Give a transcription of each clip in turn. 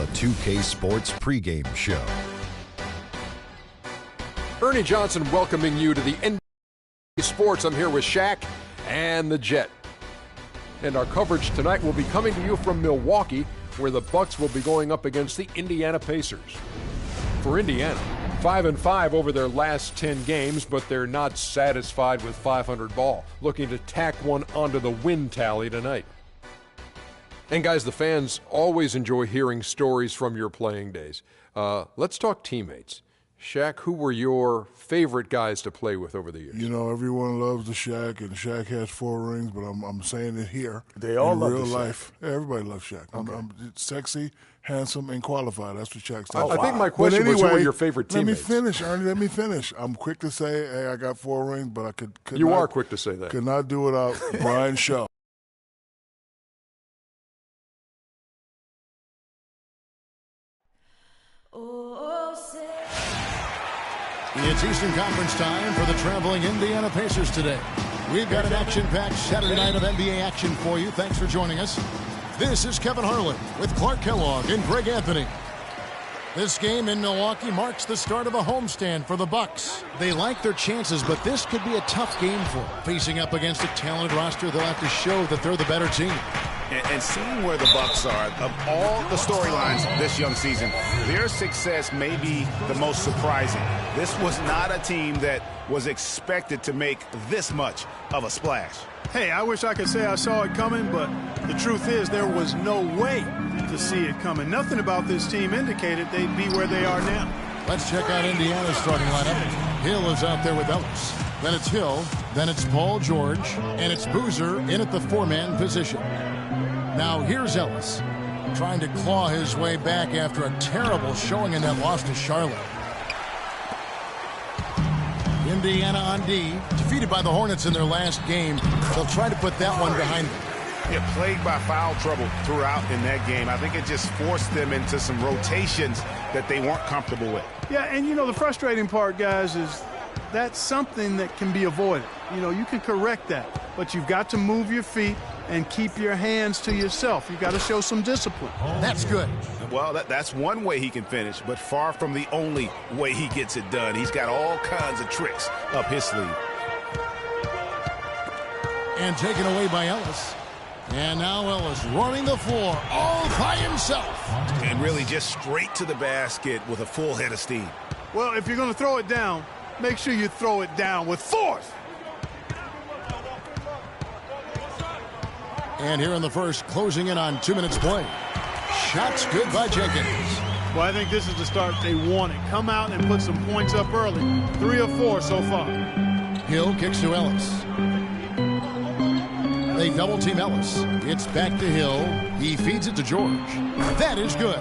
the 2K Sports pregame show. Ernie Johnson welcoming you to the NBA Sports. I'm here with Shaq and the Jet. And our coverage tonight will be coming to you from Milwaukee, where the Bucks will be going up against the Indiana Pacers. For Indiana, 5-5 over their last 10 games, but they're not satisfied with 500 ball, looking to tack one onto the win tally tonight. And guys, the fans always enjoy hearing stories from your playing days. Let's talk teammates. Shaq, who were your favorite guys to play with over the years? You know, everyone loves the Shaq, and Shaq has 4 rings, but I'm saying it here. They all in love real the Shaq. life. Yeah, everybody loves Shaq. Okay. I'm sexy, handsome, and qualified. That's what Shaq said. I think my question was, who were your favorite teammates? Let me finish, Ernie. Let me finish. I'm quick to say, hey, I got 4 rings, but I could You not, are quick to say that. Could not do without Brian Shaw. It's Eastern Conference time for the traveling Indiana Pacers today. We've got an action-packed Saturday night of NBA action for you. Thanks for joining us. This is Kevin Harlan with Clark Kellogg and Greg Anthony. This game in Milwaukee marks the start of a homestand for the Bucks. They like their chances, but this could be a tough game for them. Facing up against a talented roster, they'll have to show that they're the better team. And seeing where the Bucks are, of all the storylines this young season, their success may be the most surprising. This was not a team that was expected to make this much of a splash. Hey, I wish I could say I saw it coming, but the truth is there was no way to see it coming. Nothing about this team indicated they'd be where they are now. Let's check out Indiana's starting lineup. Hill is out there with Ellis. Then it's Hill, then it's Paul George, and it's Boozer in at the 4-man position. Now here's Ellis, trying to claw his way back after a terrible showing in that loss to Charlotte. Indiana on D, defeated by the Hornets in their last game. They'll try to put that one behind them. Yeah, plagued by foul trouble throughout in that game. I think it just forced them into some rotations that they weren't comfortable with. Yeah, and you know, the frustrating part, guys, is that's something that can be avoided. You know, you can correct that, but you've got to move your feet and keep your hands to yourself. You've got to show some discipline. That's good. Well, that's one way he can finish, but far from the only way he gets it done. He's got all kinds of tricks up his sleeve. And taken away by Ellis. And now Ellis running the floor all by himself. And really just straight to the basket with a full head of steam. Well, if you're going to throw it down, make sure you throw it down with force. And here in the first, closing in on 2 minutes play. Shots good by Jenkins. Well, I think this is the start they wanted. Come out and put some points up early. 3 of 4 so far. Hill kicks to Ellis. They double team Ellis. It's back to Hill. He feeds it to George. That is good.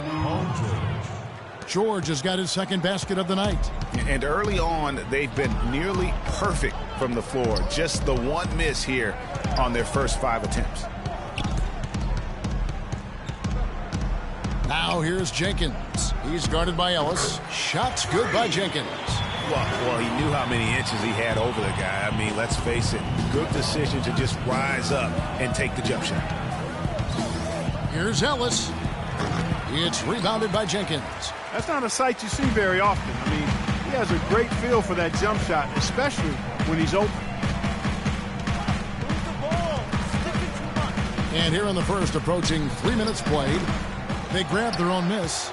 George has got his second basket of the night. And early on, they've been nearly perfect from the floor. Just the one miss here on their first 5 attempts. Now here's Jenkins. He's guarded by Ellis. Shots good by Jenkins. Well, he knew how many inches he had over the guy. I mean, let's face it, good decision to just rise up and take the jump shot. Here's Ellis. It's rebounded by Jenkins. That's not a sight you see very often. I mean, he has a great feel for that jump shot, especially when he's open. And here in the first, approaching 3 minutes played, they grabbed their own miss.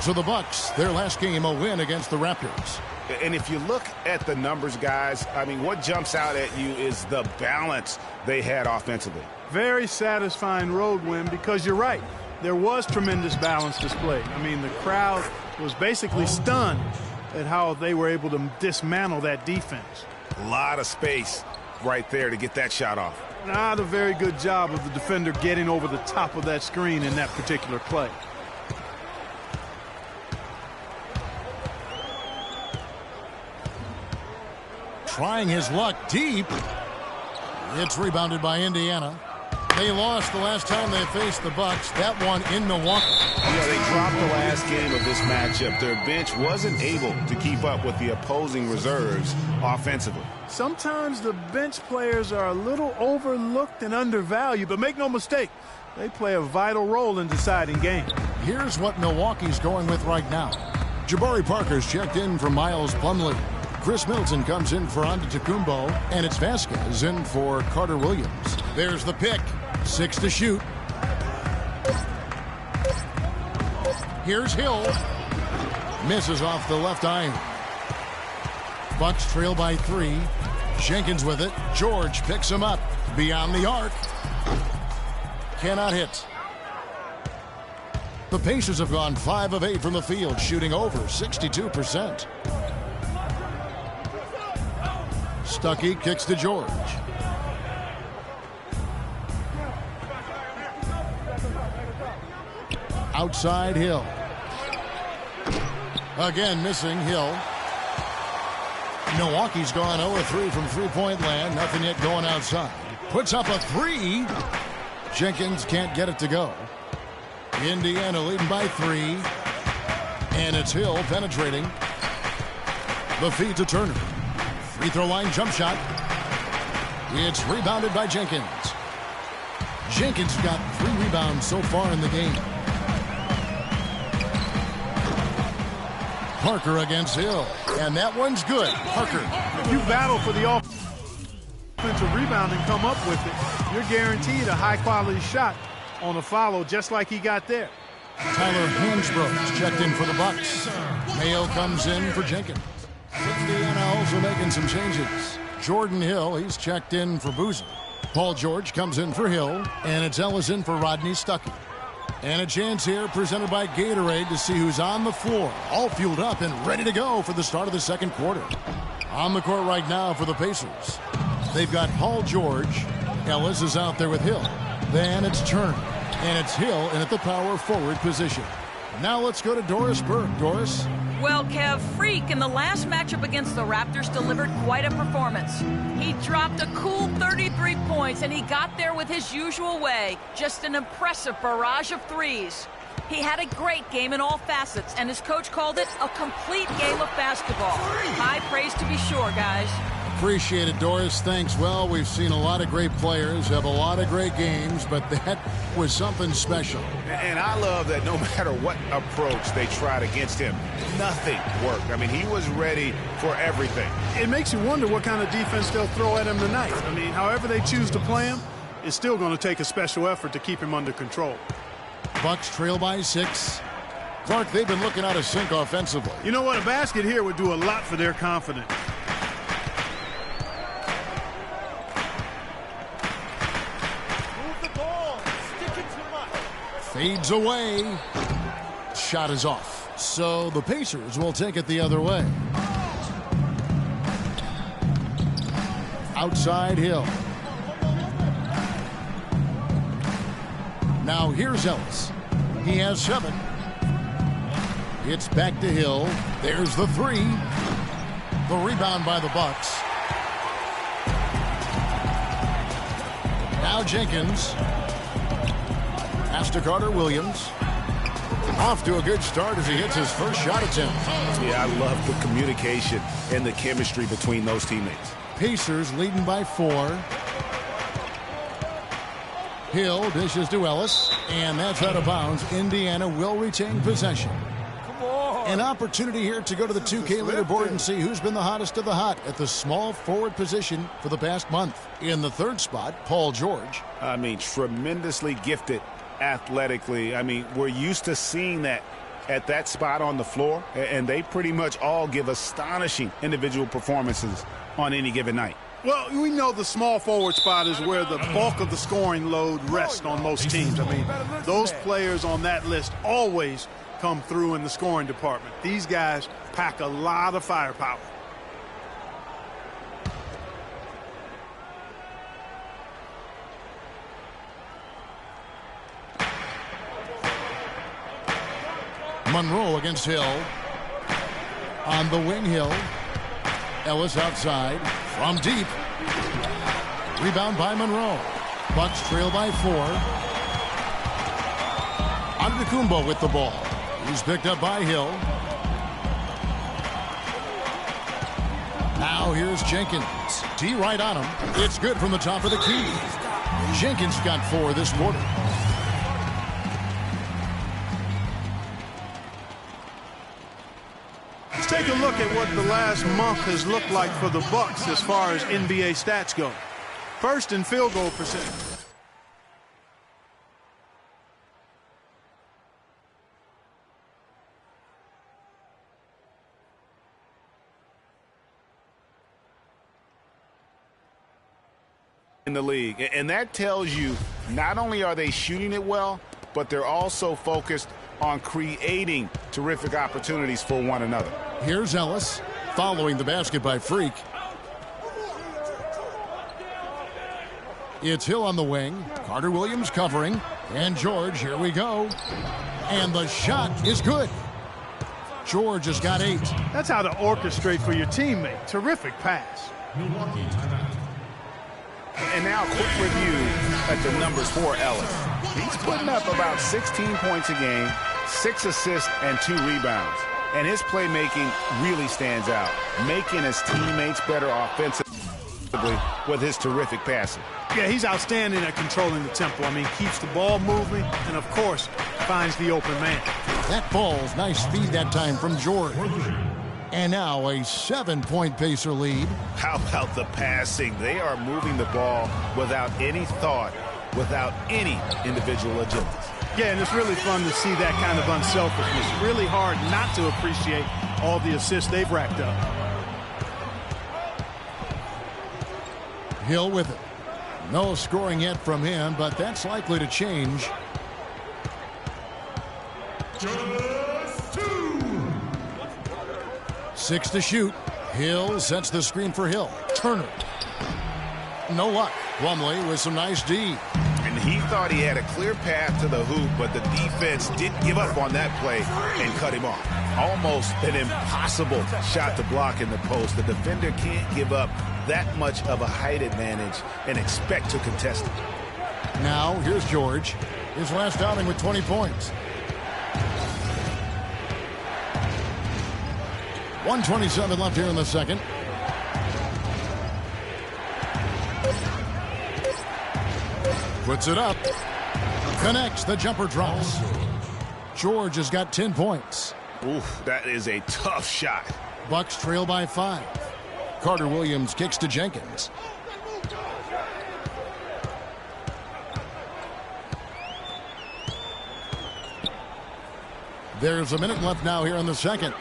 So the Bucks, their last game, a win against the Raptors. And if you look at the numbers, guys, I mean, what jumps out at you is the balance they had offensively. Very satisfying road win because you're right. There was tremendous balance displayed. I mean, the crowd was basically stunned at how they were able to dismantle that defense. A lot of space right there to get that shot off. Not a very good job of the defender getting over the top of that screen in that particular play. Trying his luck deep. It's rebounded by Indiana. They lost the last time they faced the Bucks. That one in Milwaukee. Yeah, they dropped the last game of this matchup. Their bench wasn't able to keep up with the opposing reserves offensively. Sometimes the bench players are a little overlooked and undervalued, but make no mistake, They play a vital role in deciding games. Here's what Milwaukee's going with right now. Jabari Parker's checked in for Miles Plumlee. Chris Middleton comes in for Antetokounmpo, and it's Vasquez in for Carter Williams. There's the pick. 6 to shoot. Here's Hill. Misses off the left iron. Bucks trail by 3. Jenkins with it. George picks him up. Beyond the arc. Cannot hit. The Pacers have gone 5 of 8 from the field, shooting over 62%. Stuckey kicks to George. Outside Hill. Again missing Hill. Milwaukee's gone 0-3 from three-point land. Nothing yet going outside. Puts up a 3. Jenkins can't get it to go. Indiana leading by 3. And it's Hill penetrating. The feed to Turner. Free throw line jump shot. It's rebounded by Jenkins. Jenkins got 3 rebounds so far in the game. Parker against Hill. And that one's good. Parker. If you battle for the offensive rebound and come up with it, you're guaranteed a high-quality shot on a follow just like he got there. Tyler Hansbrough's checked in for the Bucks. Mayo comes in for Jenkins. Indiana also making some changes. Jordan Hill, he's checked in for Boozer. Paul George comes in for Hill, and it's Ellis in for Rodney Stuckey. And a chance here presented by Gatorade to see who's on the floor, all fueled up and ready to go for the start of the second quarter. On the court right now for the Pacers. They've got Paul George. Ellis is out there with Hill. Then it's Turner. And it's Hill in at the power forward position. Now let's go to Doris Burke. Doris? Well, Kev, Freak in the last matchup against the Raptors delivered quite a performance. He dropped a cool 33 points, and he got there with his usual way. Just an impressive barrage of threes. He had a great game in all facets, and his coach called it a complete game of basketball. High praise to be sure, guys. Appreciate it, Doris. Thanks. Well, we've seen a lot of great players have a lot of great games, but that was something special. And I love that no matter what approach they tried against him, nothing worked. I mean, he was ready for everything. It makes you wonder what kind of defense they'll throw at him tonight. I mean, however they choose to play him, it's still going to take a special effort to keep him under control. Bucks trail by 6. Clark, they've been looking out of sync offensively. You know what? A basket here would do a lot for their confidence. Fades away. Shot is off. So the Pacers will take it the other way. Outside Hill. Now here's Ellis. He has 7. It's back to Hill. There's the 3. The rebound by the Bucks. Now Jenkins. Pass to Carter Williams. Off to a good start as he hits his first shot attempt. Yeah, I love the communication and the chemistry between those teammates. Pacers leading by 4. Hill dishes to Ellis, and that's out of bounds. Indiana will retain possession. An opportunity here to go to the 2K leaderboard and see who's been the hottest of the hot at the small forward position for the past month. In the 3rd spot, Paul George. I mean, tremendously gifted athletically. I mean, we're used to seeing that at that spot on the floor, and they pretty much all give astonishing individual performances on any given night. Well, we know the small forward spot is where the bulk of the scoring load rests on most teams. I mean, those players on that list always come through in the scoring department. These guys pack a lot of firepower. Monroe against Hill. On the wing, Hill. Ellis outside. From deep. Rebound by Monroe. Bucks trail by 4. Antetokounmpo with the ball. He's picked up by Hill. Now here's Jenkins. D right on him. It's good from the top of the key. Jenkins got 4 this quarter. at what the last month has looked like for the Bucks as far as NBA stats go. First in field goal percentage. In the league, and that tells you not only are they shooting it well, but they're also focused on creating terrific opportunities for one another. Here's Ellis following the basket by Freak. It's Hill on the wing, Carter Williams covering, and George, here we go, and the shot is good. George has got 8. That's how to orchestrate for your teammate. Terrific pass. And now a quick review at the numbers for Ellis. He's putting up about 16 points a game, 6 assists, and 2 rebounds. And his playmaking really stands out, making his teammates better offensively with his terrific passing. Yeah, he's outstanding at controlling the tempo. I mean, keeps the ball moving and, of course, finds the open man. That ball's nice speed that time from George. And now a 7-point Pacer lead. How about the passing? They are moving the ball without any thought, without any individual agility. Yeah, and it's really fun to see that kind of unselfishness. Really hard not to appreciate all the assists they've racked up. Hill with it. No scoring yet from him, but that's likely to change. Just 2. 6 to shoot. Hill sets the screen for Hill. Turner. No luck. Plumlee with some nice D. And he thought he had a clear path to the hoop, but the defense didn't give up on that play and cut him off. Almost an impossible shot to block in the post. The defender can't give up that much of a height advantage and expect to contest it. Now, here's George. His last outing with 20 points. 1:27 left here in the second. Puts it up. Connects. The jumper drops. George has got 10 points. Oof, that is a tough shot. Bucks trail by 5. Carter Williams kicks to Jenkins. There's a minute left now here in the second.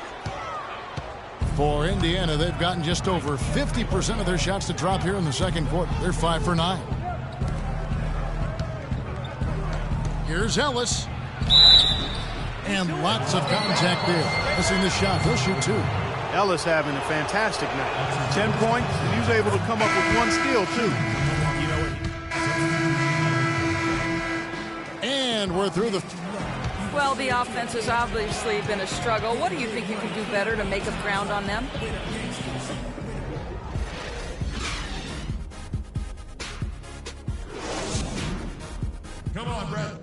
For Indiana, they've gotten just over 50% of their shots to drop here in the second quarter. They're 5 for 9. Here's Ellis. And lots of contact there. Missing the shot. He'll shoot 2. Ellis having a fantastic night. 10 points, and he was able to come up with 1 steal, too. And we're through the... Well, the offense has obviously been a struggle. What do you think you can do better to make up ground on them? Come on, Brett.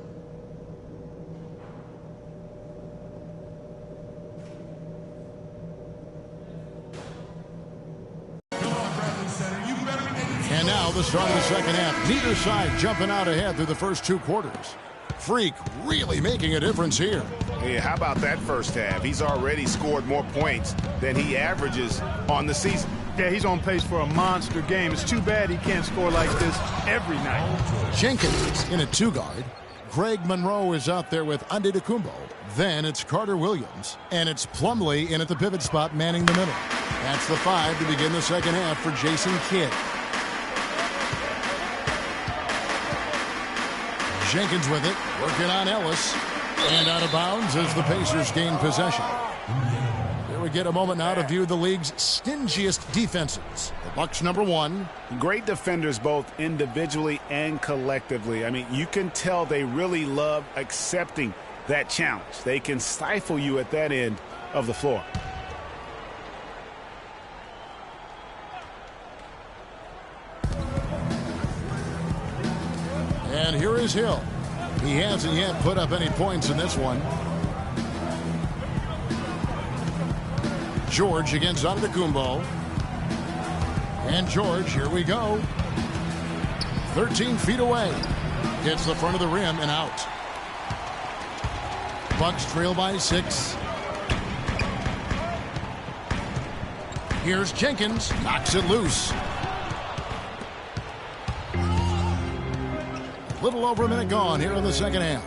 And now the start of the second half. Neither side jumping out ahead through the first 2 quarters. Freak really making a difference here. Hey, how about that first half? He's already scored more points than he averages on the season. Yeah, he's on pace for a monster game. It's too bad he can't score like this every night. Jenkins in a 2-guard. Greg Monroe is out there with Antetokounmpo. Then it's Carter Williams. And it's Plumlee in at the pivot spot manning the middle. That's the 5 to begin the second half for Jason Kidd. Jenkins with it, working on Ellis, and out of bounds as the Pacers gain possession. Here we get a moment now to view the league's stingiest defenses. The Bucks number 1. Great defenders both individually and collectively. I mean, you can tell they really love accepting that challenge. They can stifle you at that end of the floor. And here is Hill. He hasn't yet put up any points in this one. George against Antetokounmpo. And George, here we go. 13 feet away. Hits the front of the rim and out. Bucks trail by 6. Here's Jenkins. Knocks it loose. A little over a minute gone here in the second half.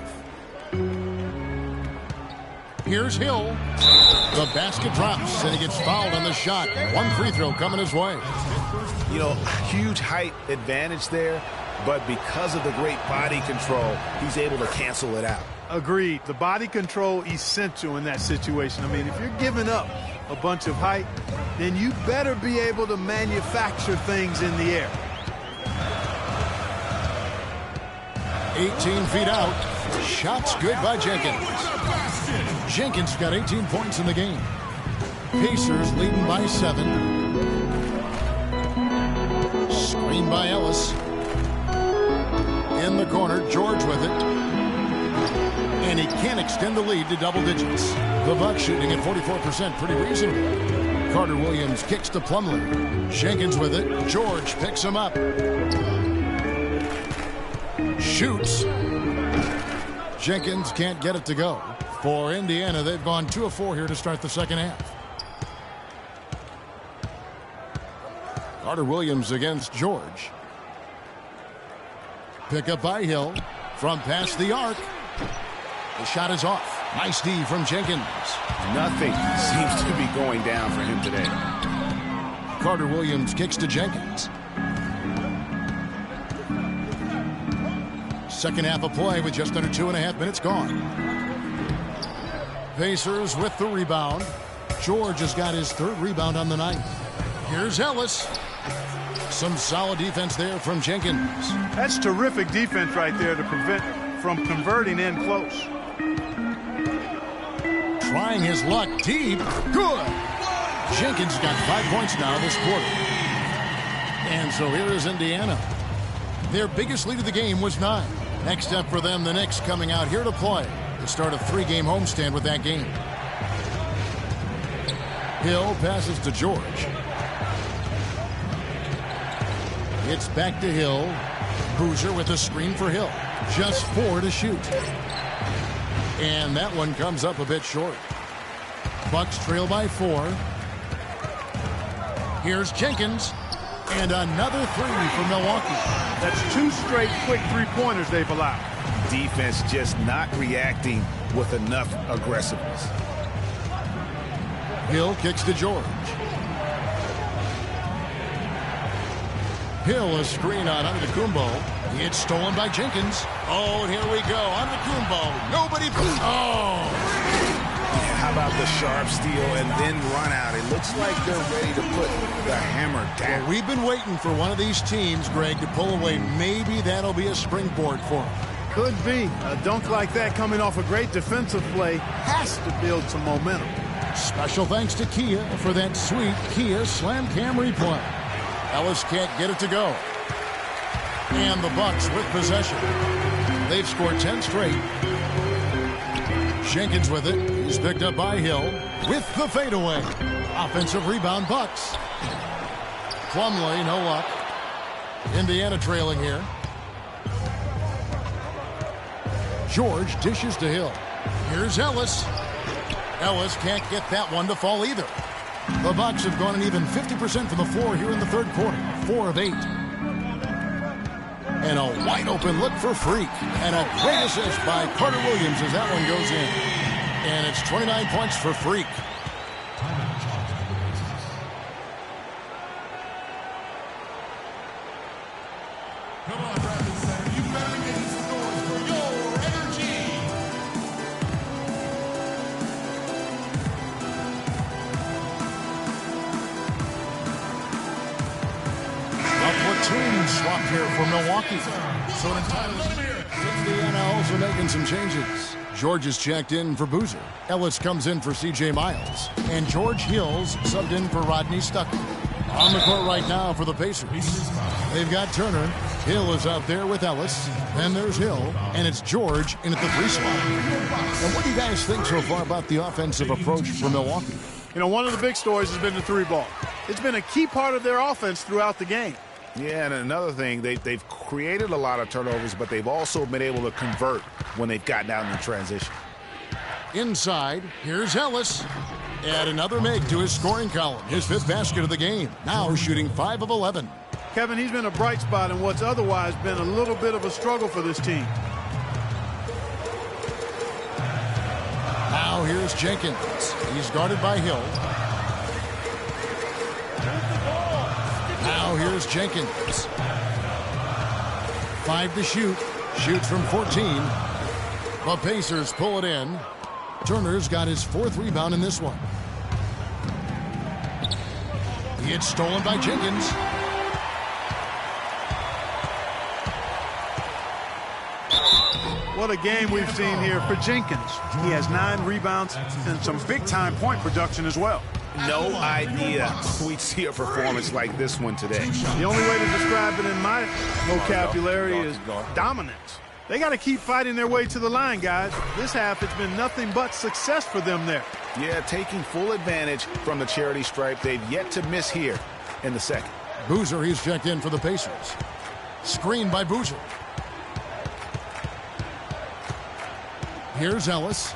Here's Hill. The basket drops, and he gets fouled on the shot. One free throw coming his way. You know, huge height advantage there, but because of the great body control, he's able to cancel it out. Agreed. The body control essential in that situation. I mean, if you're giving up a bunch of height, then you better be able to manufacture things in the air. 18 feet out. Shots good by Jenkins. Jenkins got 18 points in the game. Pacers leading by 7. Screen by Ellis. In the corner, George with it. And he can't extend the lead to double digits. The Bucks shooting at 44%, pretty reasonable. Carter Williams kicks to Plumlee. Jenkins with it. George picks him up. Shoots. Jenkins can't get it to go. For Indiana, they've gone 2 of 4 here to start the second half. Carter Williams against George. Pick up by Hill from past the arc. The shot is off. Nice D from Jenkins. Nothing seems to be going down for him today. Carter Williams kicks to Jenkins. Second half of play with just under 2.5 minutes gone. Pacers with the rebound. George has got his 3rd rebound on the night. Here's Ellis. Some solid defense there from Jenkins. That's terrific defense right there to prevent from converting in close. Trying his luck deep. Good. Jenkins got 5 points now this quarter. And so here is Indiana. Their biggest lead of the game was 9. Next up for them, the Knicks coming out here to play. To start a 3-game homestand with that game. Hill passes to George. It's back to Hill. Boozer with a screen for Hill. Just 4 to shoot. And that one comes up a bit short. Bucks trail by 4. Here's Jenkins. And another 3 for Milwaukee. That's 2 straight quick 3-pointers they've allowed. Defense just not reacting with enough aggressiveness. Hill kicks to George. Hill a screen on Antetokounmpo. It's stolen by Jenkins. Oh, and here we go. Antetokounmpo. Nobody. Oh. How about the sharp steal and then run out? It looks like they're ready to put the hammer down. Well, we've been waiting for one of these teams, Greg, to pull away. Maybe that'll be a springboard for them. Could be. A dunk like that coming off a great defensive play has to build some momentum. Special thanks to Kia for that sweet Kia Slam Cam replay. Ellis can't get it to go. And the Bucks with possession. They've scored 10 straight. Jenkins with it. He's picked up by Hill with the fadeaway. Offensive rebound, Bucks. Plumlee, no luck. Indiana trailing here. George dishes to Hill. Here's Ellis. Ellis can't get that one to fall either. The Bucks have gone an even 50% from the floor here in the third quarter. 4 of 8. And a wide open look for Freak. And a great assist by Carter Williams as that one goes in. And it's 29 points for Freak. Come on, Rapid Center. You better make some noise for your energy. A platoon swap here for Milwaukee. So Indiana also making some changes. George is checked in for Boozer. Ellis comes in for C.J. Miles. And George Hills subbed in for Rodney Stuckey. On the court right now for the Pacers. They've got Turner. Hill is out there with Ellis. Then there's Hill. And it's George in at the 3 spot. And what do you guys think so far about the offensive approach for Milwaukee? You know, one of the big stories has been the 3-ball. It's been a key part of their offense throughout the game. Yeah, and another thing, they've created a lot of turnovers, but they've also been able to convert when they've gotten out in the transition. Inside, here's Ellis. Add another make to his scoring column. His 5th basket of the game. Now shooting 5 of 11. Kevin, he's been a bright spot in what's otherwise been a little bit of a struggle for this team. Now here's Jenkins. He's guarded by Hill. Now here's Jenkins. 5 to shoot. Shoots from 14. The Pacers pull it in. Turner's got his 4th rebound in this one. It's stolen by Jenkins. What a game we've seen here for Jenkins. He has 9 rebounds and some big-time point production as well. No idea we'd see a performance like this one today. The only way to describe it in my vocabulary is dominance. They got to keep fighting their way to the line, guys. This half has been nothing but success for them there. Yeah, taking full advantage from the charity stripe. They've yet to miss here in the second. Boozer, he's checked in for the Pacers. Screen by Boozer. Here's Ellis.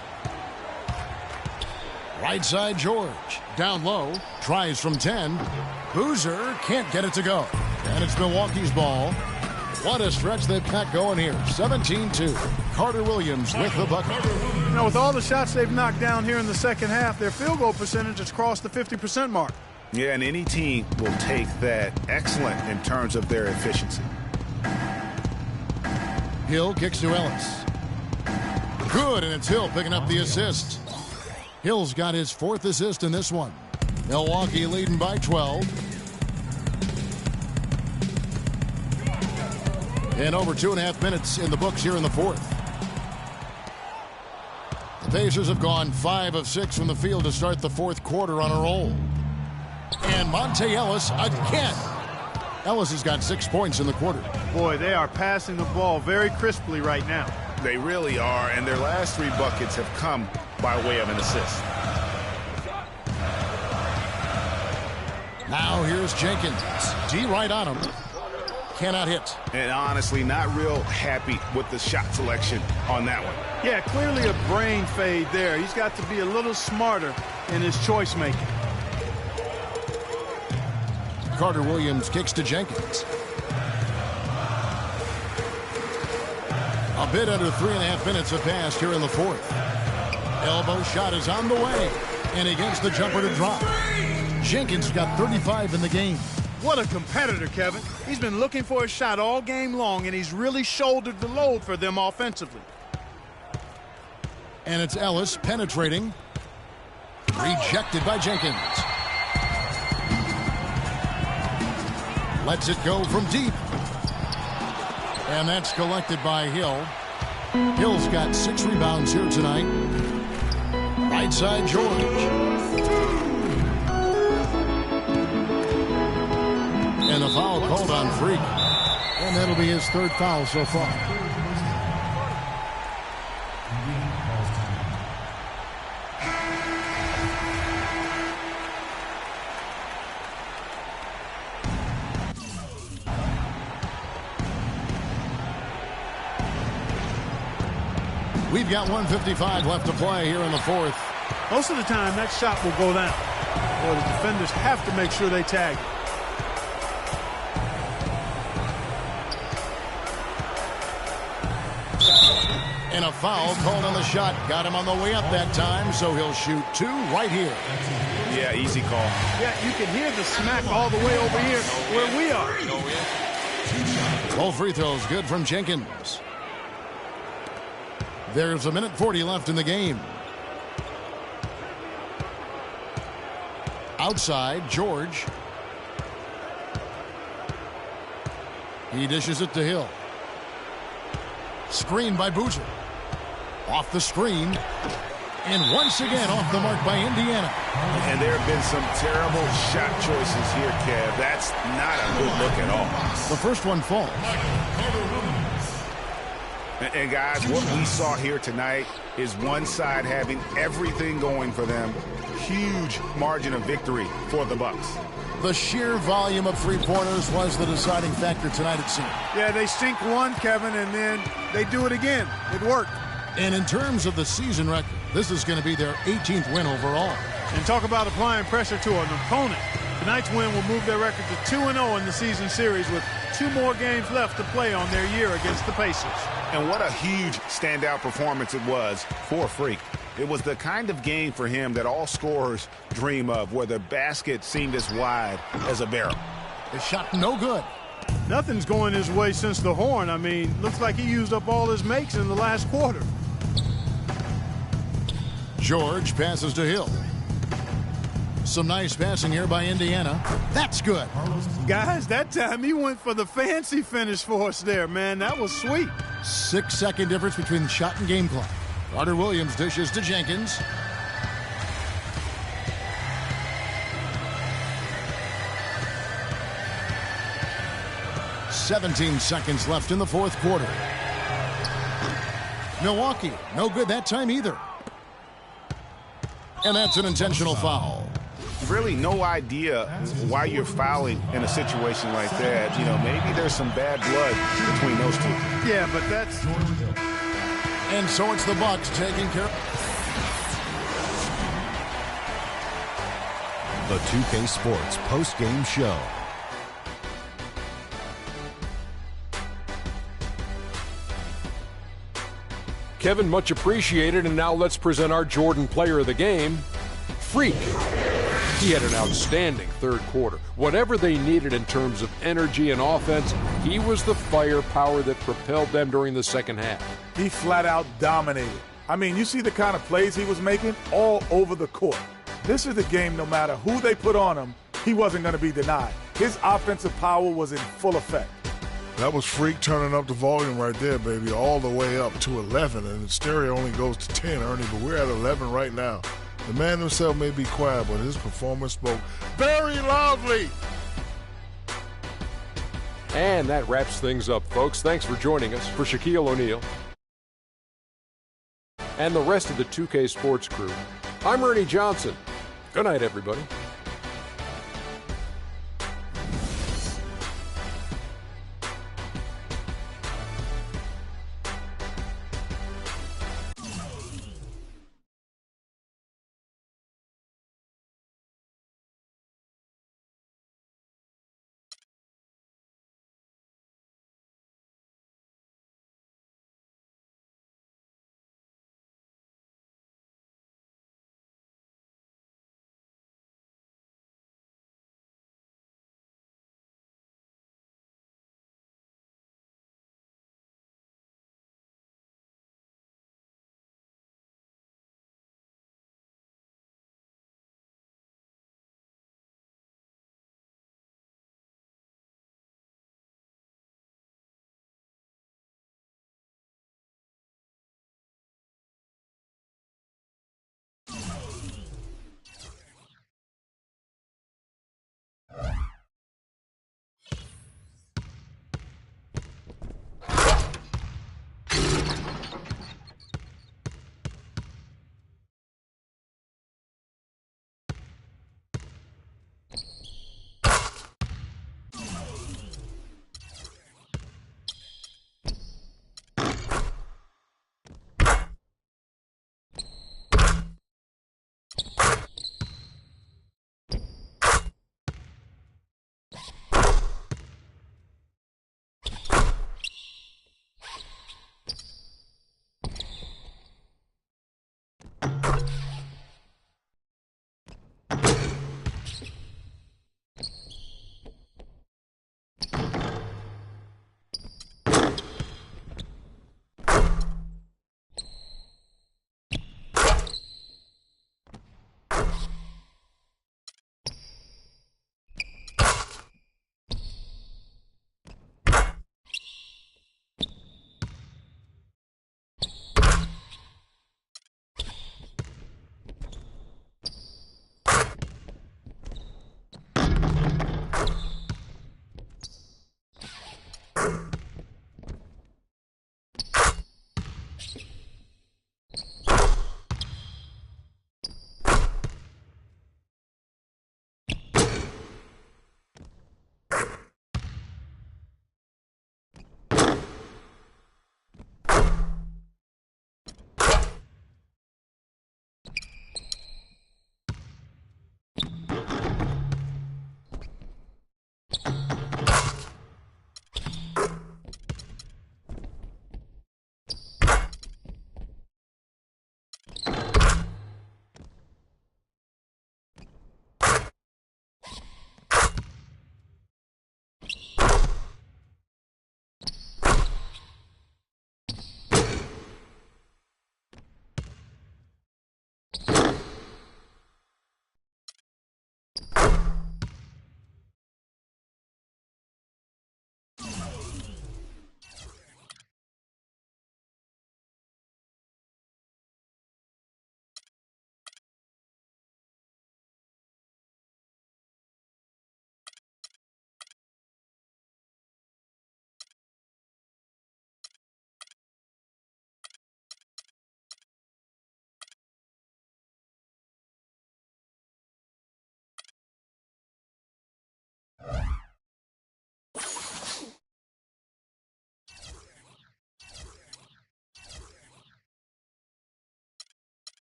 Right side George. Down low. Tries from 10. Boozer can't get it to go. And it's Milwaukee's ball. What a stretch they've got going here. 17-2. Carter Williams with the bucket. You know, with all the shots they've knocked down here in the second half, their field goal percentage has crossed the 50% mark. Yeah, and any team will take that excellent in terms of their efficiency. Hill kicks to Ellis. Good, and it's Hill picking up the assist. Hill's got his 4th assist in this one. Milwaukee leading by 12. And over 2.5 minutes in the books here in the 4th. The Pacers have gone 5 of 6 from the field to start the 4th quarter on a roll. And Monte Ellis again. Ellis has got 6 points in the quarter. Boy, they are passing the ball very crisply right now. They really are, and their last 3 buckets have come by way of an assist. Now here's Jenkins. D right on him. Cannot hit. And honestly, not real happy with the shot selection on that one. Yeah, clearly a brain fade there. He's got to be a little smarter in his choice making. Carter Williams kicks to Jenkins. A bit under 3.5 minutes have passed here in the 4th. Elbow shot is on the way. And he gets the jumper to drop. Jenkins got 35 in the game. What a competitor, Kevin. He's been looking for a shot all game long, and he's really shouldered the load for them offensively. And it's Ellis penetrating. Rejected by Jenkins. Lets it go from deep. And that's collected by Hill. Hill's got 6 rebounds here tonight. Right side George. And the foul called on Freak. And that'll be his 3rd foul so far. We've got 1:55 left to play here in the 4th. Most of the time, that shot will go down. Or the defenders have to make sure they tag it. And a foul called on the shot. Got him on the way up that time, so he'll shoot 2 right here. Yeah, easy call. Yeah, you can hear the smack all the way over here where we are. Both free throws good from Jenkins. There's 1:40 left in the game. Outside, George. He dishes it to Hill. Screen by Boozer. Off the screen. And once again off the mark by Indiana. And there have been some terrible shot choices here, Kev. That's not a good look at all. The first one falls. And guys, what we saw here tonight is one side having everything going for them. Huge margin of victory for the Bucks. The sheer volume of three-pointers was the deciding factor tonight, it seemed. Yeah, they sink one, Kevin, and then they do it again. It worked. And in terms of the season record, this is going to be their 18th win overall. And talk about applying pressure to an opponent. Tonight's win will move their record to 2-0 in the season series with 2 more games left to play on their year against the Pacers. And what a huge standout performance it was for Freak. It was the kind of game for him that all scorers dream of, where the basket seemed as wide as a barrel. The shot no good. Nothing's going his way since the horn. I mean, looks like he used up all his makes in the last quarter. George passes to Hill. Some nice passing here by Indiana. That's good. Guys, that time he went for the fancy finish for us there, man. That was sweet. 6-second difference between the shot and game clock. Carter Williams dishes to Jenkins. "17 seconds left in the fourth quarter. Milwaukee, no good that time either. And that's an intentional foul. Really no idea why you're fouling in a situation like that. You know, maybe there's some bad blood between those two. Yeah, but that's... And so it's the Bucks taking care of... The 2K Sports post-game show. Kevin, much appreciated. And now let's present our Jordan player of the game, Freak. He had an outstanding third quarter. Whatever they needed in terms of energy and offense, he was the firepower that propelled them during the second half. He flat out dominated. I mean, you see the kind of plays he was making all over the court. This is the game, no matter who they put on him, he wasn't going to be denied. His offensive power was in full effect. That was Freak turning up the volume right there, baby, all the way up to 11. And the stereo only goes to 10, Ernie, but we're at 11 right now. The man himself may be quiet, but his performance spoke very loudly. And that wraps things up, folks. Thanks for joining us. For Shaquille O'Neal and the rest of the 2K Sports crew, I'm Ernie Johnson. Good night, everybody.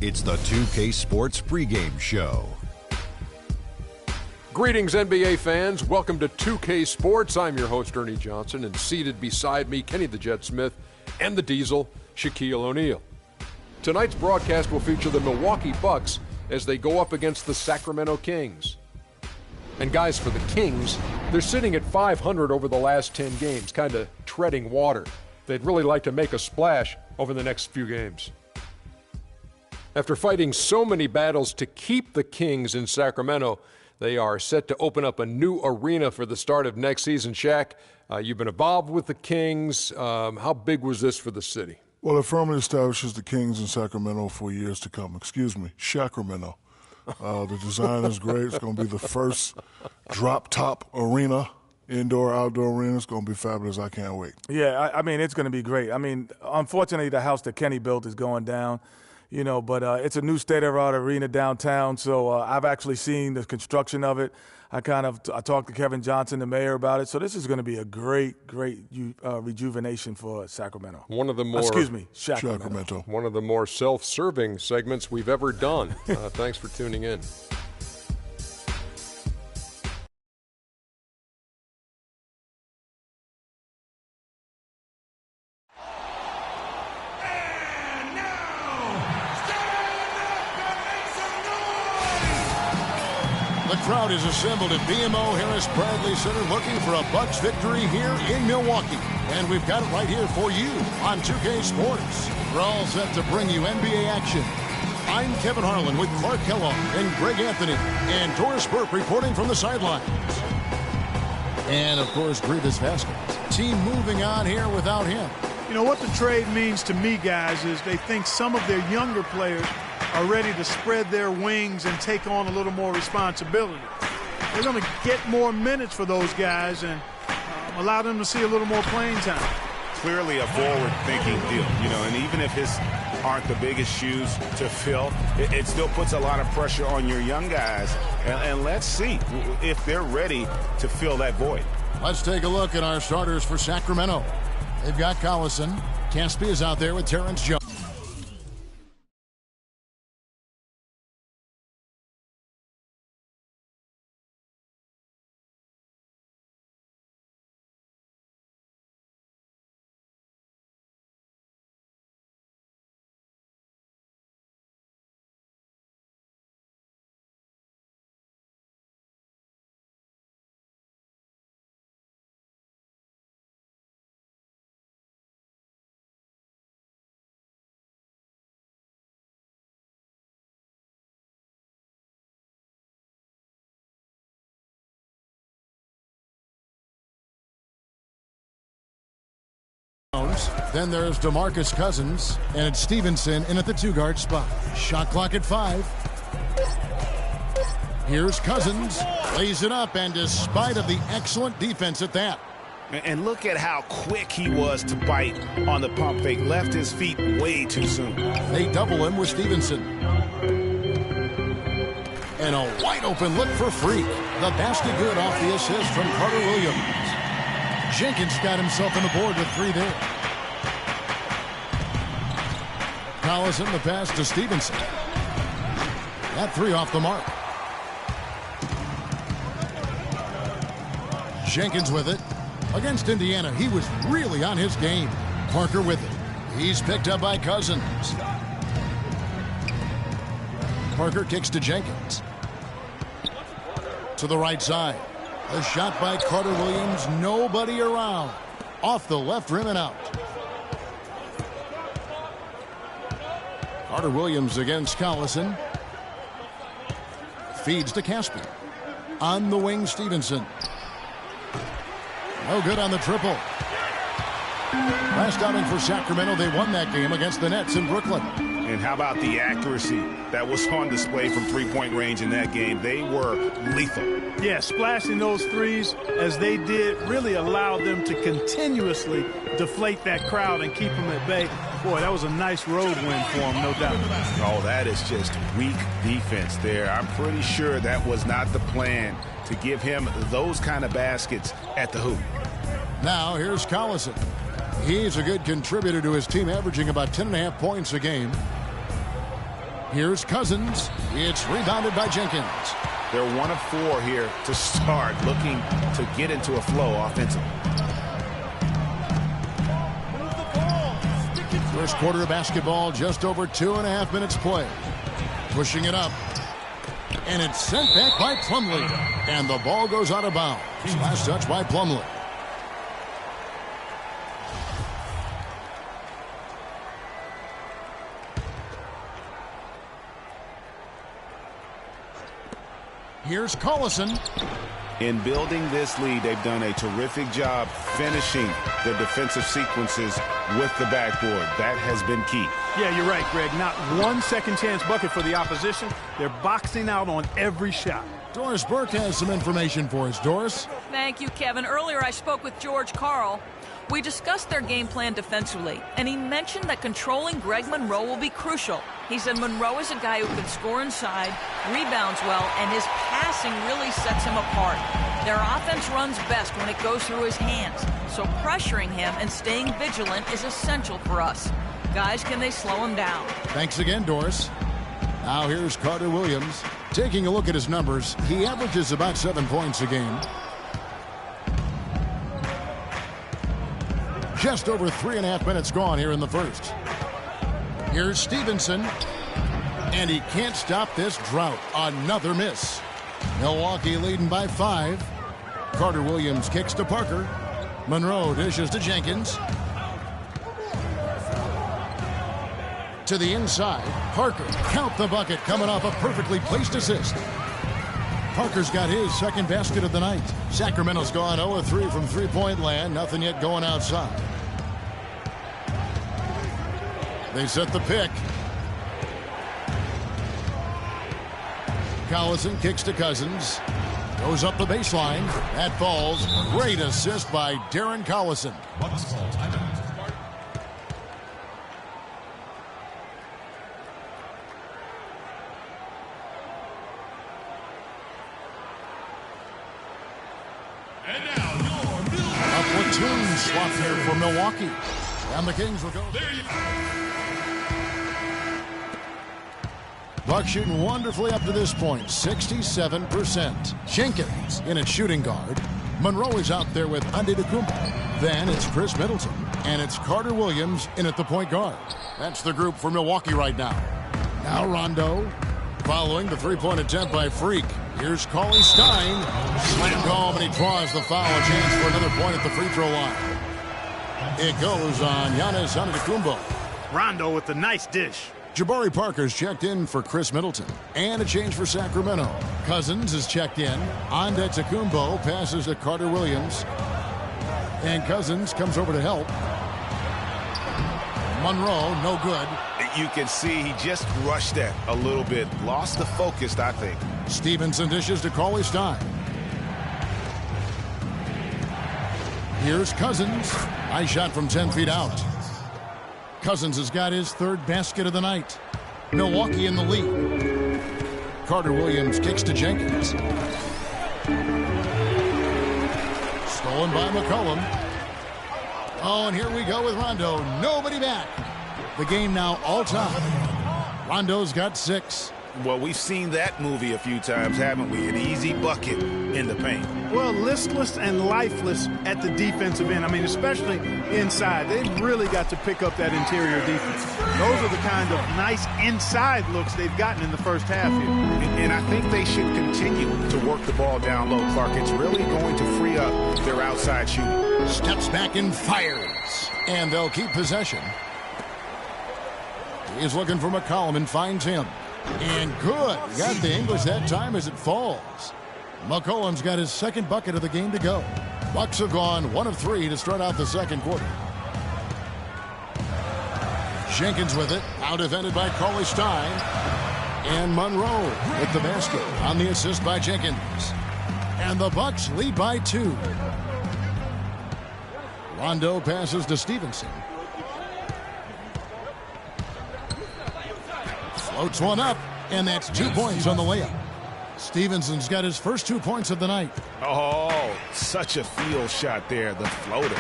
It's the 2K Sports pregame show. Greetings, NBA fans. Welcome to 2K Sports. I'm your host, Ernie Johnson, and seated beside me, Kenny the Jet Smith and the Diesel, Shaquille O'Neal. Tonight's broadcast will feature the Milwaukee Bucks as they go up against the Sacramento Kings. And guys, for the Kings, they're sitting at 500 over the last 10 games, kind of treading water. They'd really like to make a splash over the next few games. After fighting so many battles to keep the Kings in Sacramento, they are set to open up a new arena for the start of next season. Shaq, you've been involved with the Kings. How big was this for the city? Well, it firmly establishes the Kings in Sacramento for years to come. Sacramento. The design is great. It's going to be the first drop-top arena, indoor-outdoor arena. It's going to be fabulous. I can't wait. Yeah, I mean, it's going to be great. I mean, unfortunately, the house that Kenny built is going down. But it's a new state-of-the-art arena downtown, so I've actually seen the construction of it. I talked to Kevin Johnson, the mayor, about it. So this is going to be a great rejuvenation for Sacramento. Sacramento. One of the more self-serving segments we've ever done. Thanks for tuning in. The crowd is assembled at BMO Harris Bradley Center looking for a Bucks victory here in Milwaukee. And we've got it right here for you on 2K Sports. We're all set to bring you NBA action. I'm Kevin Harlan with Clark Kellogg and Greg Anthony and Doris Burke reporting from the sidelines. And, of course, Greivis Vasquez. Team moving on here without him. You know, what the trade means to me, guys, is they think some of their younger players are ready to spread their wings and take on a little more responsibility. They're going to get more minutes for those guys and allow them to see a little more playing time. Clearly a forward-thinking deal, and even if his aren't the biggest shoes to fill, it still puts a lot of pressure on your young guys. And let's see if they're ready to fill that void. Let's take a look at our starters for Sacramento. They've got Collison. Caspi is out there with Terrence Jones. Then there's DeMarcus Cousins, and it's Stevenson in at the two-guard spot. Shot clock at 5. Here's Cousins, lays it up, and despite of the excellent defense at that. And look at how quick he was to bite on the pump fake. Left his feet way too soon. They double him with Stevenson. And a wide-open look for Freak. The basket good off the assist from Carter Williams. Jenkins got himself on the board with 3 there. Collison, the pass to Stevenson. That 3 off the mark. Jenkins with it. Against Indiana, he was really on his game. Parker with it. He's picked up by Cousins. Parker kicks to Jenkins. To the right side. A shot by Carter Williams. Nobody around. Off the left rim and out. Carter Williams against Collison. Feeds to Caspi. On the wing, Stevenson. No good on the triple. Last outing for Sacramento, they won that game against the Nets in Brooklyn. And how about the accuracy that was on display from three-point range in that game? They were lethal. Yeah, splashing those threes as they did really allowed them to continuously deflate that crowd and keep them at bay. Boy, that was a nice road win for them, no doubt. Oh, that is just weak defense there. I'm pretty sure that was not the plan to give him those kind of baskets at the hoop. Now here's Collison. He's a good contributor to his team, averaging about 10.5 points a game. Here's Cousins. It's rebounded by Jenkins. They're 1 of 4 here to start, looking to get into a flow offensively. First quarter of basketball, just over 2.5 minutes played. Pushing it up. And it's sent back by Plumlee. And the ball goes out of bounds. Last touch by Plumlee. Here's Collison. In building this lead, they've done a terrific job finishing their defensive sequences with the backboard. That has been key. Yeah, you're right, Greg. Not one second chance bucket for the opposition. They're boxing out on every shot. Doris Burke has some information for us. Doris? Thank you, Kevin. Earlier I spoke with George Karl. We discussed their game plan defensively, and he mentioned that controlling Greg Monroe will be crucial. He said Monroe is a guy who can score inside, rebounds well, and his passing really sets him apart. Their offense runs best when it goes through his hands, so pressuring him and staying vigilant is essential for us. Guys, can they slow him down? Thanks again, Doris. Now here's Carter Williams. Taking a look at his numbers, he averages about 7 points a game. Just over 3.5 minutes gone here in the first. Here's Stevenson. And he can't stop this drought. Another miss. Milwaukee leading by 5. Carter Williams kicks to Parker. Monroe dishes to Jenkins. To the inside. Parker. Count the bucket. Coming off a perfectly placed assist. Parker's got his second basket of the night. Sacramento's gone 0-3 from three-point land. Nothing yet going outside. They set the pick. Collison kicks to Cousins. Goes up the baseline. That falls. Great assist by Darren Collison. A platoon swap here for Milwaukee. And the Kings will go. Bucks shooting wonderfully up to this point, 67%. Jenkins in at shooting guard. Monroe is out there with Antetokounmpo. Then it's Chris Middleton. And it's Carter Williams in at the point guard. That's the group for Milwaukee right now. Now Rondo following the three-point attempt by Freak. Here's Cauley Stein. Slammed home, and he draws the foul. A chance for another point at the free throw line. It goes on Giannis Antetokounmpo. Rondo with the nice dish. Jabari Parker's checked in for Chris Middleton. And a change for Sacramento. Cousins is checked in. Antetokounmpo passes to Carter Williams. And Cousins comes over to help. Monroe, no good. You can see he just rushed that a little bit. Lost the focus, I think. Stevenson dishes to Cauley Stein. Here's Cousins. Nice shot from 10 feet out. Cousins has got his third basket of the night. Milwaukee in the lead. Carter Williams kicks to Jenkins. Stolen by McCollum. Oh, and here we go with Rondo. Nobody back. The game now all-time. Rondo's got 6. Well, we've seen that movie a few times, haven't we? An easy bucket in the paint. Well, listless and lifeless at the defensive end. I mean, especially inside. They've really got to pick up that interior defense. Those are the kind of nice inside looks they've gotten in the first half here. And I think they should continue to work the ball down low, Clark. It's really going to free up their outside shooting. Steps back and fires. And they'll keep possession. He's looking for McCollum and finds him. And good. Got the English that time as it falls. McCollum's got his second bucket of the game to go. Bucks have gone 1 of 3 to start out the second quarter. Jenkins with it. Now defended by Cauley Stein. And Monroe with the basket on the assist by Jenkins. And the Bucks lead by 2. Rondo passes to Stevenson. Floats one up, and that's 2 points on the layup. Stevenson's got his first 2 points of the night. Oh, such a field shot there, the floater.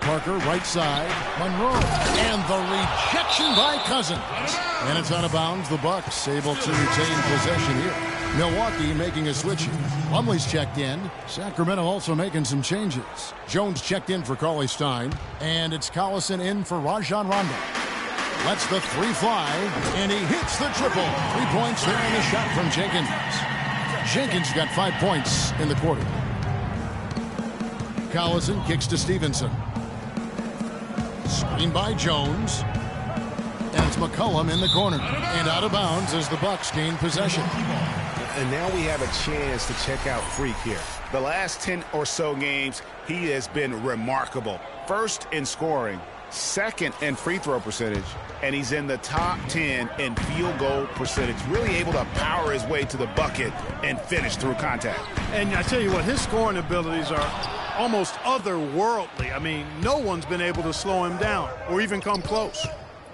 Parker, right side. Monroe. And the rejection by Cousins. And it's out of bounds. The Bucks able to retain possession here. Milwaukee making a switch here. Plumlee's checked in. Sacramento also making some changes. Jones checked in for Cauley-Stein. And it's Collison in for Rajon Rondo. Lets the three fly. And he hits the triple. 3 points there in the shot from Jenkins. Jenkins got 5 points in the quarter. Collison kicks to Stevenson. Screen by Jones. And it's McCollum in the corner. And out of bounds as the Bucks gain possession. And now we have a chance to check out Freak here. The last 10 or so games, he has been remarkable. First in scoring, second in free throw percentage, and he's in the top 10 in field goal percentage. Really able to power his way to the bucket and finish through contact. And I tell you what, his scoring abilities are almost otherworldly. I mean, no one's been able to slow him down or even come close.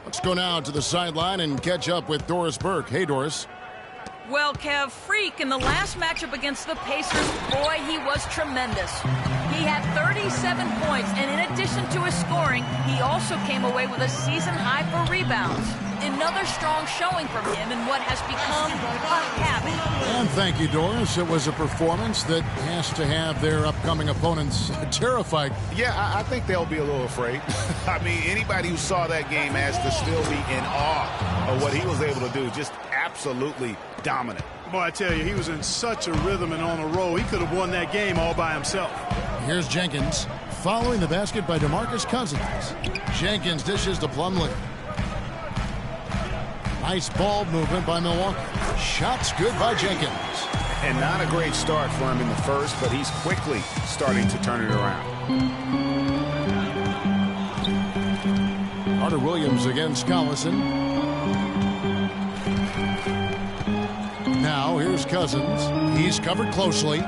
Let's go now to the sideline and catch up with Doris Burke. Hey, Doris. Well, Kev, Freak in the last matchup against the Pacers, boy, he was tremendous. He had 37 points, and in addition to his scoring, he also came away with a season high for rebounds. Another strong showing from him in what has become a habit. And thank you, Doris. It was a performance that has to have their upcoming opponents terrified. Yeah, I think they'll be a little afraid. I mean, anybody who saw that game has to still be in awe of what he was able to do. Just absolutely dominant. Boy, I tell you, he was in such a rhythm and on a roll. He could have won that game all by himself. Here's Jenkins following the basket by DeMarcus Cousins. Jenkins dishes to Plumlee. Nice ball movement by Milwaukee. Shots good by Jenkins. And not a great start for him in the first, but he's quickly starting to turn it around. Carter Williams against Collison. Now here's Cousins. He's covered closely.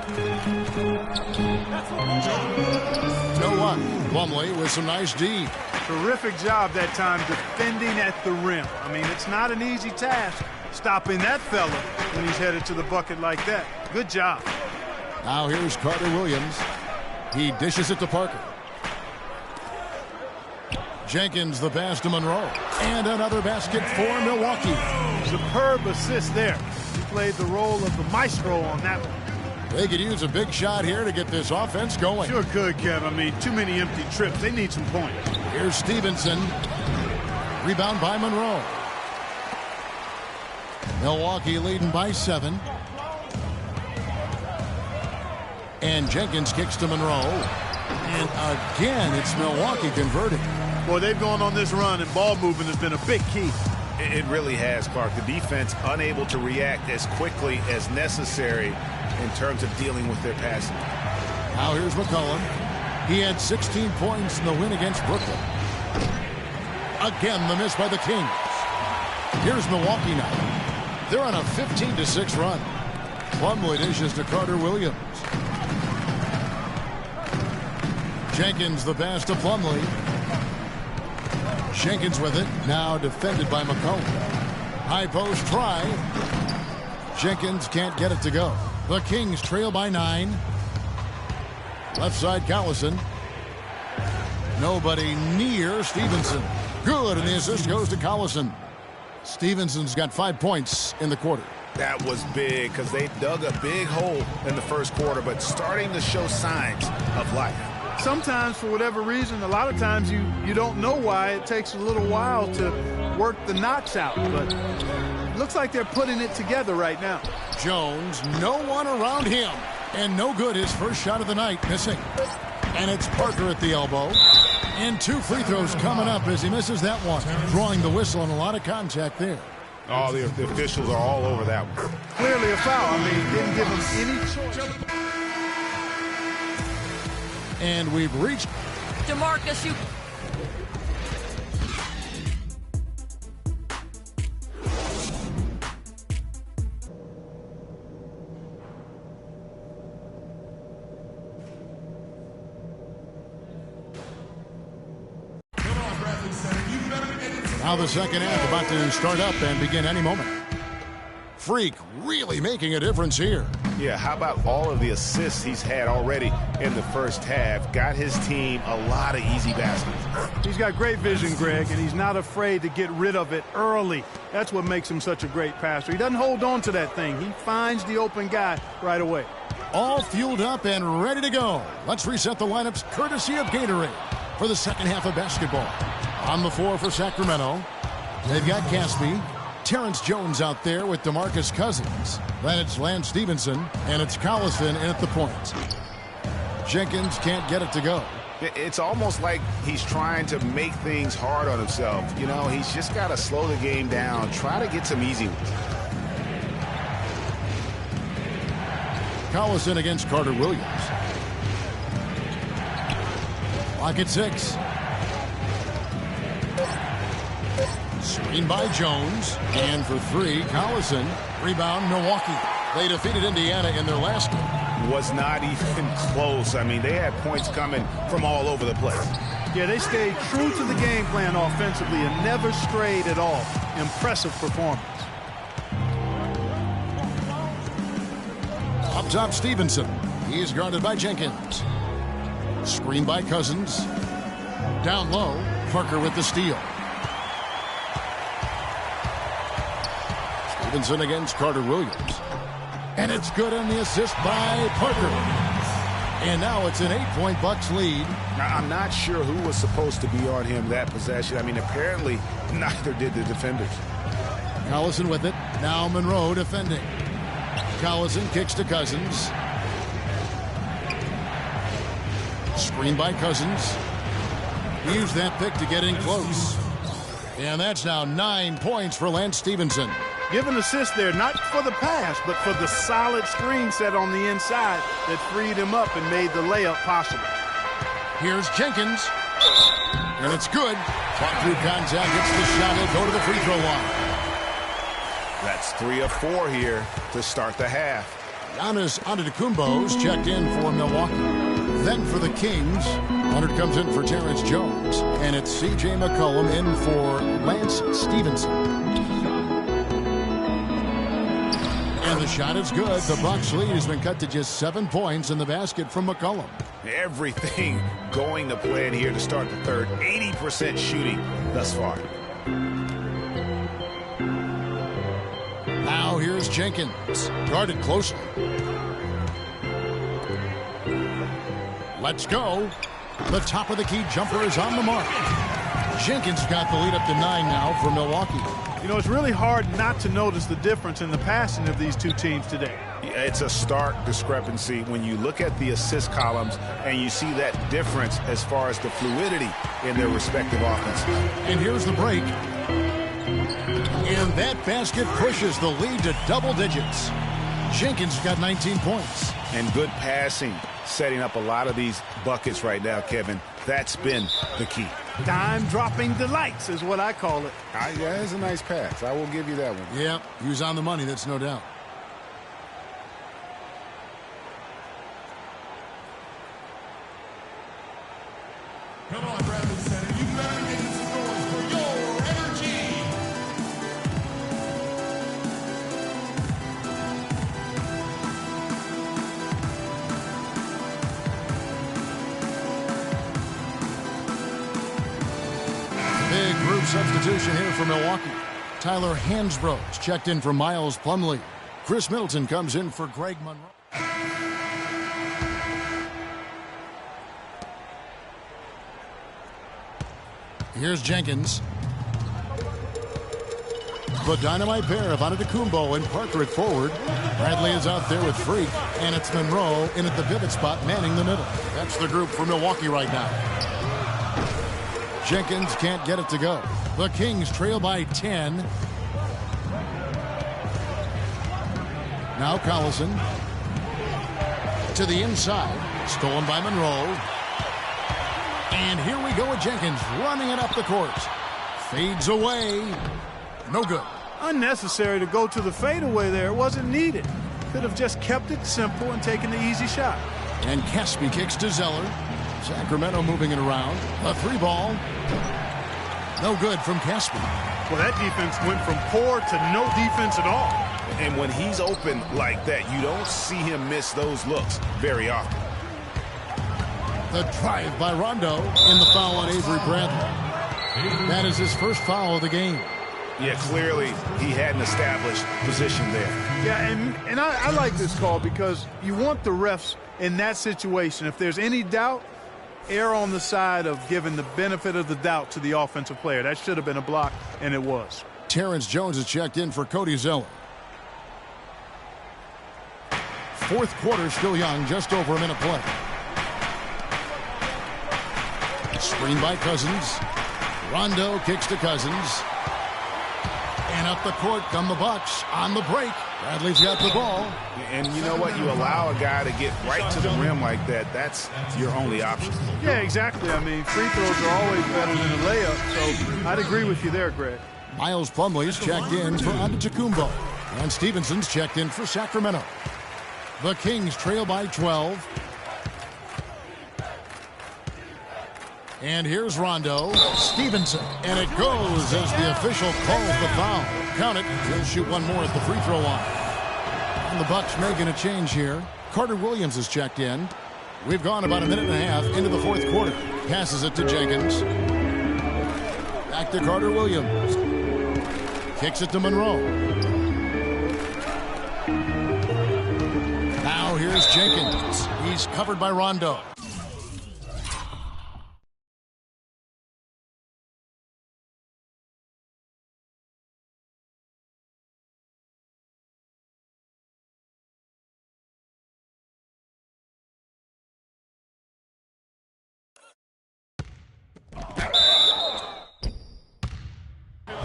No one. Plumlee with some nice D. Terrific job that time defending at the rim. I mean, it's not an easy task stopping that fella when he's headed to the bucket like that. Good job. Now here's Carter Williams. He dishes it to Parker. Jenkins the pass to Monroe. And another basket for Milwaukee. Superb assist there. He played the role of the maestro on that one. They could use a big shot here to get this offense going. Sure could, Kev. I mean, too many empty trips. They need some points. Here's Stevenson. Rebound by Monroe. Milwaukee leading by 7. And Jenkins kicks to Monroe. And again, it's Milwaukee converting. Boy, they've gone on this run, and ball movement has been a big key. It really has, Clark. The defense unable to react as quickly as necessary in terms of dealing with their passing. Now here's McCollum. He had 16 points in the win against Brooklyn. Again, the miss by the Kings. Here's Milwaukee now. They're on a 15-6 run. Plumlee dishes to Carter Williams. Jenkins the pass to Plumlee. Jenkins with it. Now defended by McCollum. High post try. Jenkins can't get it to go. The Kings trail by 9. Left side Collison. Nobody near Stevenson. Good, and the assist goes to Collison. Stevenson's got 5 points in the quarter. That was big because they dug a big hole in the first quarter, but starting to show signs of life. Sometimes, for whatever reason, a lot of times you don't know why. It takes a little while to work the knots out, but it looks like they're putting it together right now. Jones, no one around him, and no good. His first shot of the night, missing. And it's Parker at the elbow. And 2 free throws coming up as he misses that one. Drawing the whistle and a lot of contact there. Oh, the officials are all over that one. Clearly a foul. I mean, didn't give him any choice. And we've reached DeMarcus, you... Now the second half about to start up and begin any moment. Freak really making a difference here. Yeah, how about all of the assists he's had already in the first half? Got his team a lot of easy baskets. He's got great vision, Greg, and he's not afraid to get rid of it early. That's what makes him such a great passer. He doesn't hold on to that thing. He finds the open guy right away. All fueled up and ready to go. Let's reset the lineups courtesy of Gatorade for the second half of basketball. On the floor for Sacramento, they've got Caspi. Terrence Jones out there with DeMarcus Cousins. Then it's Lance Stevenson, and it's Collison in at the point. Jenkins can't get it to go. It's almost like he's trying to make things hard on himself. You know, he's just got to slow the game down, try to get some easy ones. Collison against Carter Williams. Lock at 6. Screen by Jones. And for 3, Collison. Rebound, Milwaukee. They defeated Indiana in their last game. Was not even close. I mean, they had points coming from all over the place. Yeah, they stayed true to the game plan offensively and never strayed at all. Impressive performance. Up top, Stevenson. He is guarded by Jenkins. Screen by Cousins. Down low, Parker with the steal. Stevenson against Carter Williams. And it's good on the assist by Parker. And now it's an 8-point Bucks lead. Now, I'm not sure who was supposed to be on him that possession. I mean, apparently neither did the defenders. Collison with it. Now Monroe defending. Collison kicks to Cousins. Screen by Cousins. He used that pick to get in close. And that's now 9 points for Lance Stevenson. Give an assist there, not for the pass, but for the solid screen set on the inside that freed him up and made the layup possible. Here's Jenkins. And it's good. Fought through contact, gets the shot, he'll go to the free throw line. That's 3 of 4 here to start the half. Giannis Antetokounmpo's checked in for Milwaukee. Then for the Kings, Leonard comes in for Terrence Jones. And it's C.J. McCollum in for Lance Stevenson. And the shot is good. The Bucks lead has been cut to just 7 points in the basket from McCollum. Everything going to plan here to start the third. 80% shooting thus far. Now here's Jenkins. Guarded closely. Let's go. The top of the key jumper is on the mark. Jenkins got the lead up to 9 now for Milwaukee. You know, it's really hard not to notice the difference in the passing of these two teams today. It's a stark discrepancy when you look at the assist columns and you see that difference as far as the fluidity in their respective offenses. And here's the break. And that basket pushes the lead to double digits. Jenkins got 19 points. And good passing, setting up a lot of these buckets right now, Kevin. That's been the key. Dime-dropping delights is what I call it. Yeah, that's a nice pass. I will give you that one. Yeah, he was on the money, that's no doubt. Come on, Bradley Center. You better make some noise for your energy. Big group substitution here for Milwaukee. Tyler Hansbrough's checked in for Miles Plumlee. Chris Middleton comes in for Greg Monroe. Here's Jenkins. The dynamite pair of Antetokounmpo and Parker at forward. Bradley is out there with Freak, and it's Monroe in at the pivot spot, manning the middle. That's the group for Milwaukee right now. Jenkins can't get it to go. The Kings trail by 10. Now Collison. To the inside. Stolen by Monroe. And here we go with Jenkins running it up the court. Fades away. No good. Unnecessary to go to the fadeaway there. It wasn't needed. Could have just kept it simple and taken the easy shot. And Caspi kicks to Zeller. Sacramento moving it around. A 3-ball. No good from Caspi. Well, that defense went from poor to no defense at all. And when he's open like that, you don't see him miss those looks very often. The drive by Rondo in the foul on Avery Bradley. That is his first foul of the game. Yeah, clearly he had an established position there. Yeah, and I like this call because you want the refs in that situation. If there's any doubt, err on the side of giving the benefit of the doubt to the offensive player. That should have been a block, and it was. Terrence Jones is checked in for Cody Zeller. Fourth quarter still young, just over a minute play. Screen by Cousins. Rondo kicks to Cousins. And up the court come the Bucks on the break. Bradley's got the ball. And you know what? You allow a guy to get right to the rim like that. That's your only option. Yeah, exactly. I mean, free throws are always better than a layup, so I'd agree with you there, Greg. Miles Plumlee's checked in for Antetokounmpo. And Stevenson's checked in for Sacramento. The Kings trail by 12. And here's Rondo. Stevenson. And it goes as the official calls the foul. Count it. He'll shoot one more at the free throw line. And the Bucks making a change here. Carter Williams is checked in. We've gone about a minute and a half into the fourth quarter. Passes it to Jenkins. Back to Carter Williams. Kicks it to Monroe. Now here's Jenkins. He's covered by Rondo.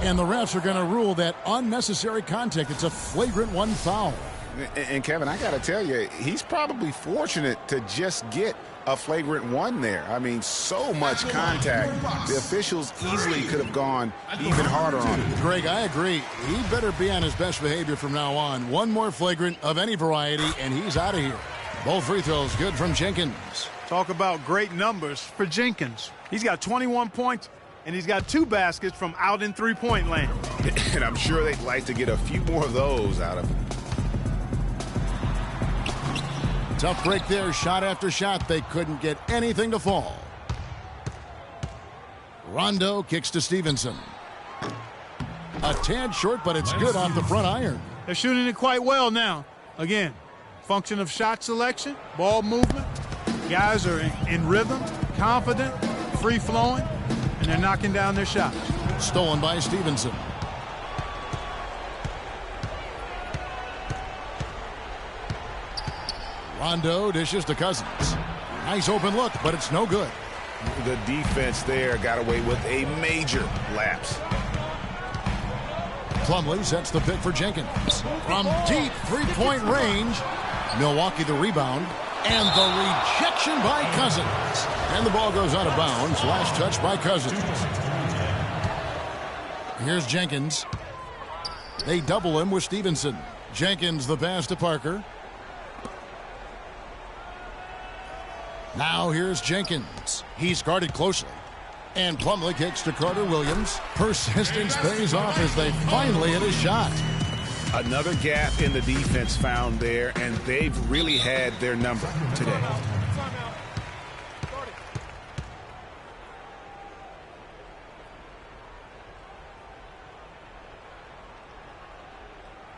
And the refs are going to rule that unnecessary contact. It's a flagrant one foul. And Kevin, I got to tell you, he's probably fortunate to just get a flagrant one there. I mean, so much contact. The officials easily could have gone even harder on him. Greg, I agree. He better be on his best behavior from now on. One more flagrant of any variety, and he's out of here. Both free throws good from Jenkins. Talk about great numbers for Jenkins. He's got 21 points. And he's got 2 baskets from out in three-point land. And I'm sure they'd like to get a few more of those out of him. Tough break there, shot after shot. They couldn't get anything to fall. Rondo kicks to Stevenson. A tad short, but it's good off the front iron. They're shooting it quite well now. Again, function of shot selection, ball movement. Guys are in rhythm, confident, free-flowing. And they're knocking down their shots. Stolen by Stevenson. Rondo dishes to Cousins. Nice open look, but it's no good. The defense there got away with a major lapse. Plumlee sets the pick for Jenkins. From deep three-point range. Milwaukee the rebound. And the rejection by Cousins. And the ball goes out of bounds. Last touch by Cousins. Here's Jenkins. They double him with Stevenson. Jenkins the pass to Parker. Now here's Jenkins. He's guarded closely. And Plumlee kicks to Carter Williams. Persistence pays off as they finally hit a shot. Another gap in the defense found there, and they've really had their number today.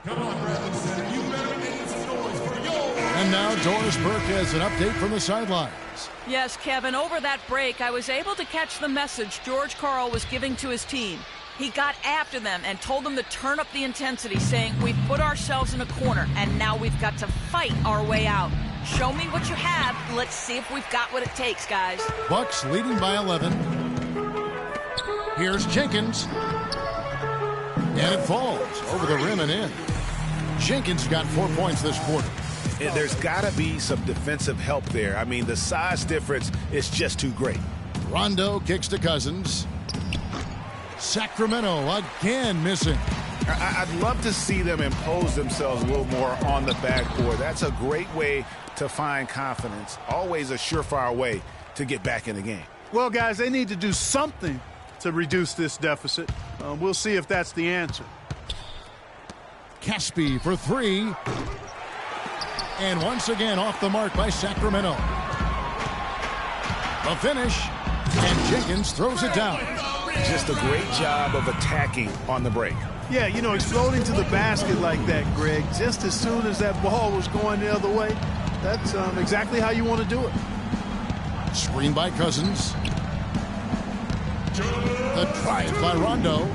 Come on, Bradley Center. You better make some noise for your... And now Doris Burke has an update from the sidelines. Yes, Kevin, over that break, I was able to catch the message George Karl was giving to his team. He got after them and told them to turn up the intensity, saying, we've put ourselves in a corner, and now we've got to fight our way out. Show me what you have. Let's see if we've got what it takes, guys. Bucks leading by 11. Here's Jenkins. And it falls over the rim and in. Jenkins got 4 points this quarter. There's got to be some defensive help there. I mean, the size difference is just too great. Rondo kicks to Cousins. Sacramento again missing. I'd love to see them impose themselves a little more on the backboard. That's a great way to find confidence. Always a surefire way to get back in the game. Well, guys, they need to do something to reduce this deficit. We'll see if that's the answer. Caspi for three. And once again off the mark by Sacramento. The finish. And Jenkins throws it down. Just a great job of attacking on the break. Yeah, you know, exploding to the basket like that, Greg, just as soon as that ball was going the other way, that's exactly how you want to do it. Screen by Cousins. The drive by Rondo.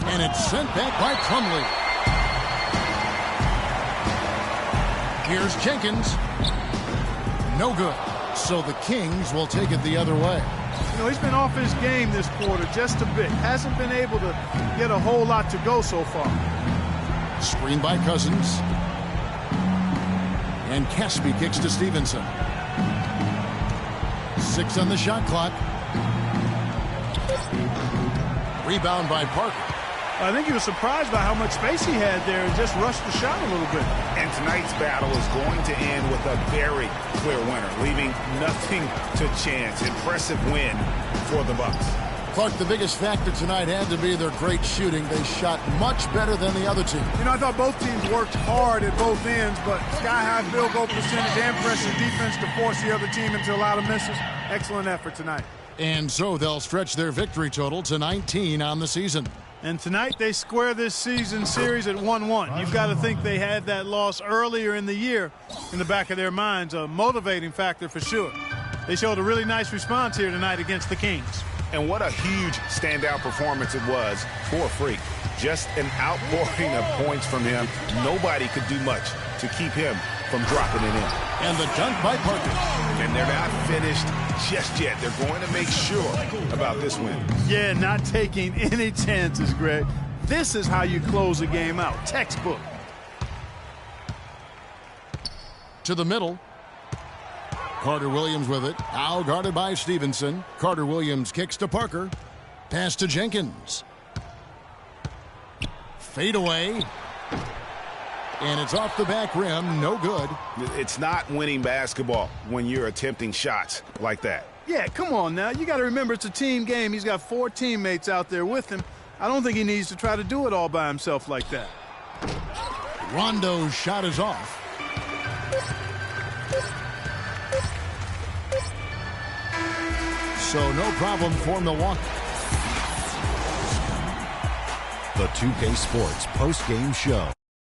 And it's sent back by Plumlee. Here's Jenkins. No good. So the Kings will take it the other way. You know, he's been off his game this quarter just a bit. Hasn't been able to get a whole lot to go so far. Screen by Cousins. And Caspi kicks to Stevenson. 6 on the shot clock. Rebound by Parker. I think he was surprised by how much space he had there and just rushed the shot a little bit. And tonight's battle is going to end with a very clear winner, leaving nothing to chance. Impressive win for the Bucks. Clark, the biggest factor tonight had to be their great shooting. They shot much better than the other team. You know, I thought both teams worked hard at both ends, but sky-high field goal percentage and pressure defense to force the other team into a lot of misses. Excellent effort tonight. And so they'll stretch their victory total to 19 on the season. And tonight they square this season series at 1-1. You've got to think they had that loss earlier in the year in the back of their minds, a motivating factor for sure. They showed a really nice response here tonight against the Kings. And what a huge standout performance it was for Freak. Just an outpouring of points from him. Nobody could do much to keep him from dropping it in. And the dunk by Parker. And they're not finished just yet. They're going to make sure about this win. Yeah, not taking any chances, Greg. This is how you close a game out. Textbook. To the middle. Carter Williams with it. Now guarded by Stevenson. Carter Williams kicks to Parker. Pass to Jenkins. Fade away. And it's off the back rim. No good. It's not winning basketball when you're attempting shots like that. Yeah, come on now. You got to remember it's a team game. He's got 4 teammates out there with him. I don't think he needs to try to do it all by himself like that. Rondo's shot is off. So no problem for Milwaukee. The 2K Sports post-game show.